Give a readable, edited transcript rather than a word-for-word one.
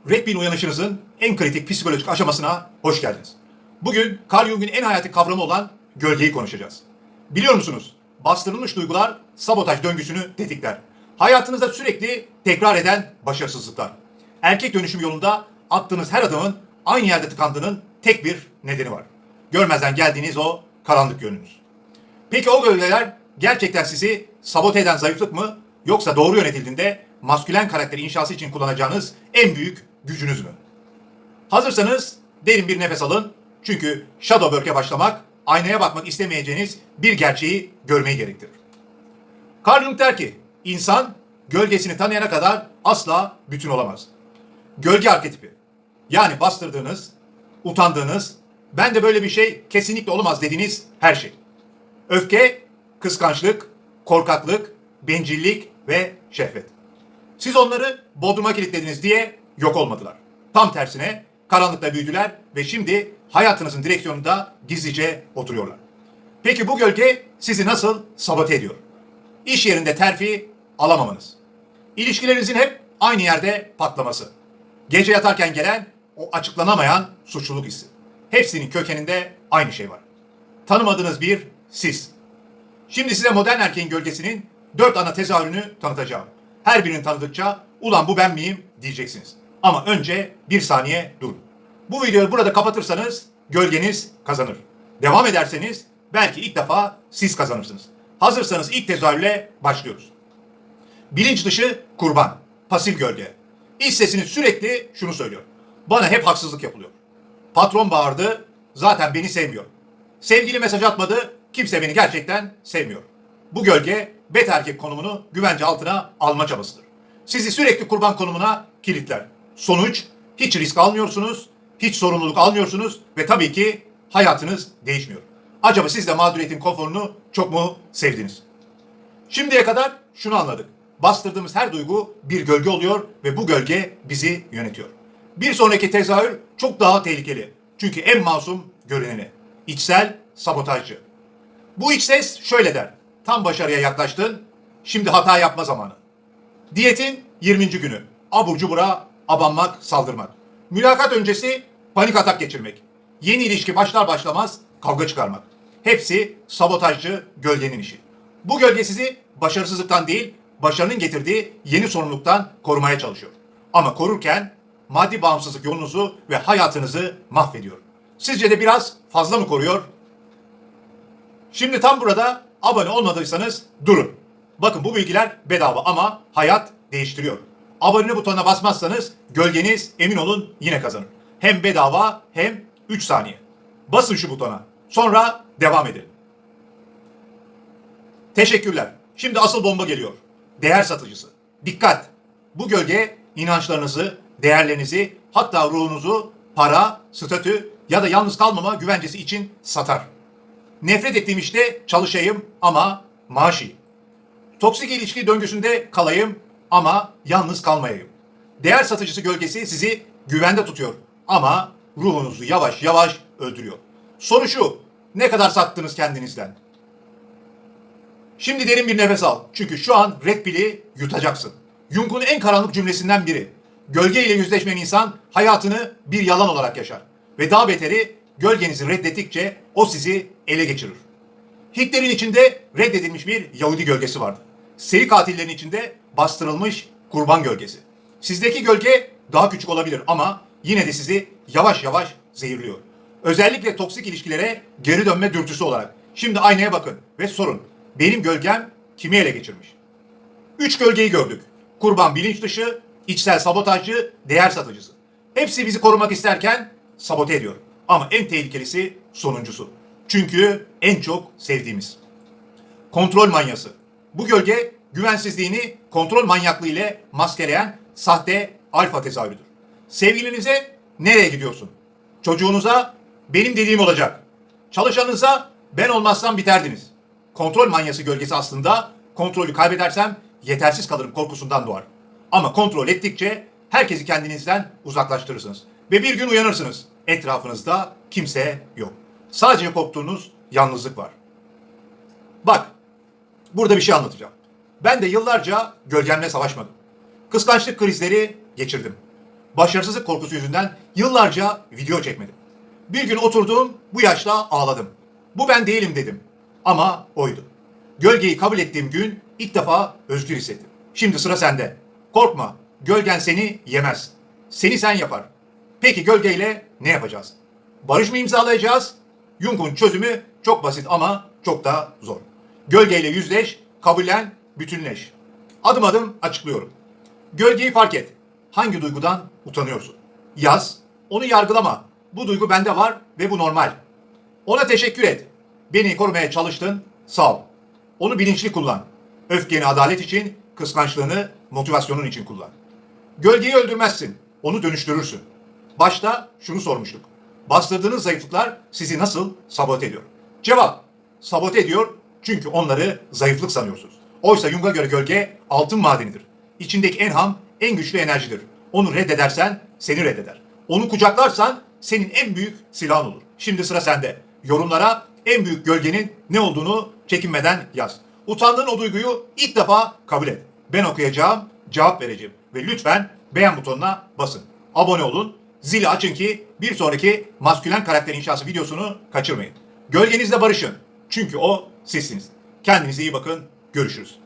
Red Pill uyanışınızın en kritik psikolojik aşamasına hoş geldiniz. Bugün Carl Jung'un en hayati kavramı olan gölgeyi konuşacağız. Biliyor musunuz? Bastırılmış duygular sabotaj döngüsünü tetikler. Hayatınızda sürekli tekrar eden başarısızlıklar. Erkek dönüşüm yolunda attığınız her adımın aynı yerde tıkandığının tek bir nedeni var. Görmezden geldiğiniz o karanlık yönünüz. Peki o gölgeler gerçekten sizi sabote eden zayıflık mı, yoksa doğru yönetildiğinde maskülen karakter inşası için kullanacağınız en büyük gücünüz mü? Hazırsanız derin bir nefes alın. Çünkü shadow work'e başlamak, aynaya bakmak istemeyeceğiniz bir gerçeği görmeyi gerektirir. Carl Jung der ki, insan gölgesini tanıyana kadar asla bütün olamaz. Gölge arketipi, yani bastırdığınız, utandığınız, ben de böyle bir şey kesinlikle olamaz dediğiniz her şey. Öfke, kıskançlık, korkaklık, bencillik ve şehvet. Siz onları bodruma kilitlediniz diye yok olmadılar. Tam tersine karanlıkta büyüdüler ve şimdi hayatınızın direksiyonunda gizlice oturuyorlar. Peki bu gölge sizi nasıl sabote ediyor? İş yerinde terfi alamamanız. İlişkilerinizin hep aynı yerde patlaması. Gece yatarken gelen o açıklanamayan suçluluk hissi. Hepsinin kökeninde aynı şey var. Tanımadığınız bir siz. Şimdi size modern erkeğin gölgesinin 4 ana tezahürünü tanıtacağım. Her birini tanıdıkça ulan bu ben miyim diyeceksiniz. Ama önce bir saniye durun. Bu videoyu burada kapatırsanız gölgeniz kazanır. Devam ederseniz belki ilk defa siz kazanırsınız. Hazırsanız ilk tezahürle başlıyoruz. Bilinç dışı kurban, pasif gölge. İç sesiniz sürekli şunu söylüyor. Bana hep haksızlık yapılıyor. Patron bağırdı, zaten beni sevmiyor. Sevgili mesaj atmadı, kimse beni gerçekten sevmiyor. Bu gölge beta erkek konumunu güvence altına alma çabasıdır. Sizi sürekli kurban konumuna kilitler. Sonuç, hiç risk almıyorsunuz, hiç sorumluluk almıyorsunuz ve tabii ki hayatınız değişmiyor. Acaba siz de mağduriyetin konforunu çok mu sevdiniz? Şimdiye kadar şunu anladık. Bastırdığımız her duygu bir gölge oluyor ve bu gölge bizi yönetiyor. Bir sonraki tezahür çok daha tehlikeli. Çünkü en masum görüneni. İçsel sabotajcı. Bu iç ses şöyle der. Tam başarıya yaklaştın, şimdi hata yapma zamanı. Diyetin 20. günü. Abur cubura abanmak, saldırmak. Mülakat öncesi panik atak geçirmek. Yeni ilişki başlar başlamaz kavga çıkarmak. Hepsi sabotajcı gölgenin işi. Bu gölge sizi başarısızlıktan değil, başarının getirdiği yeni sorumluluktan korumaya çalışıyor. Ama korurken maddi bağımsızlık yolunuzu ve hayatınızı mahvediyor. Sizce de biraz fazla mı koruyor? Şimdi tam burada abone olmadıysanız durun. Bakın bu bilgiler bedava ama hayat değiştiriyor. Abone butonuna basmazsanız gölgeniz emin olun yine kazanır. Hem bedava hem 3 saniye. Basın şu butona. Sonra devam edelim. Teşekkürler. Şimdi asıl bomba geliyor. Değer satıcısı. Dikkat! Bu gölge inançlarınızı, değerlerinizi, hatta ruhunuzu para, statü ya da yalnız kalmama güvencesi için satar. Nefret ettiğim işte çalışayım ama maaş iyi. Toksik ilişki döngüsünde kalayım ama yalnız kalmayayım. Değer satıcısı gölgesi sizi güvende tutuyor ama ruhunuzu yavaş yavaş öldürüyor. Soru şu, ne kadar sattınız kendinizden? Şimdi derin bir nefes al. Çünkü şu an Red Pill'i yutacaksın. Jung'un en karanlık cümlesinden biri. Gölge ile yüzleşmeyen insan hayatını bir yalan olarak yaşar. Ve daha beteri gölgenizi reddettikçe o sizi ele geçirir. Hitler'in içinde reddedilmiş bir Yahudi gölgesi vardı. Seri katillerin içinde bastırılmış kurban gölgesi. Sizdeki gölge daha küçük olabilir ama yine de sizi yavaş yavaş zehirliyor. Özellikle toksik ilişkilere geri dönme dürtüsü olarak. Şimdi aynaya bakın ve sorun. Benim gölgem kimi ele geçirmiş? 3 gölgeyi gördük. Kurban bilinç dışı, içsel sabotajcı, değer satıcısı. Hepsi bizi korumak isterken sabote ediyor. Ama en tehlikelisi sonuncusu. Çünkü en çok sevdiğimiz. Kontrol manyası. Bu gölge güvensizliğini kontrol manyaklığı ile maskeleyen sahte alfa tezahürüdür. Sevgilinize nereye gidiyorsun? Çocuğunuza benim dediğim olacak. Çalışanınıza ben olmazsam biterdiniz. Kontrol manyası gölgesi aslında kontrolü kaybedersem yetersiz kalırım korkusundan doğar. Ama kontrol ettikçe herkesi kendinizden uzaklaştırırsınız. Ve bir gün uyanırsınız. Etrafınızda kimse yok. Sadece korktuğunuz yalnızlık var. Bak, burada bir şey anlatacağım. Ben de yıllarca gölgemle savaşmadım. Kıskançlık krizleri geçirdim. Başarısızlık korkusu yüzünden yıllarca video çekmedim. Bir gün oturdum, bu yaşta ağladım. Bu ben değilim dedim. Ama oydu. Gölgeyi kabul ettiğim gün ilk defa özgür hissettim. Şimdi sıra sende. Korkma, gölgen seni yemez. Seni sen yapar. Peki gölgeyle ne yapacağız? Barış mı imzalayacağız? Jung'un çözümü çok basit ama çok da zor. Gölgeyle yüzleş, kabullen, bütünleş. Adım adım açıklıyorum. Gölgeyi fark et. Hangi duygudan utanıyorsun? Yaz, onu yargılama. Bu duygu bende var ve bu normal. Ona teşekkür et. Beni korumaya çalıştın, sağ ol. Onu bilinçli kullan. Öfkeni adalet için, kıskançlığını motivasyonun için kullan. Gölgeyi öldürmezsin, onu dönüştürürsün. Başta şunu sormuştuk. Bastırdığınız zayıflıklar sizi nasıl sabote ediyor? Cevap, sabote ediyor çünkü onları zayıflık sanıyorsunuz. Oysa Jung'a göre gölge altın madenidir. İçindeki en ham, en güçlü enerjidir. Onu reddedersen seni reddeder. Onu kucaklarsan senin en büyük silahın olur. Şimdi sıra sende. Yorumlara en büyük gölgenin ne olduğunu çekinmeden yaz. Utandığın o duyguyu ilk defa kabul et. Ben okuyacağım, cevap vereceğim. Ve lütfen beğen butonuna basın. Abone olun, zili açın ki bir sonraki maskülen karakter inşası videosunu kaçırmayın. Gölgenizle barışın. Çünkü o sizsiniz. Kendinize iyi bakın. Görüşürüz.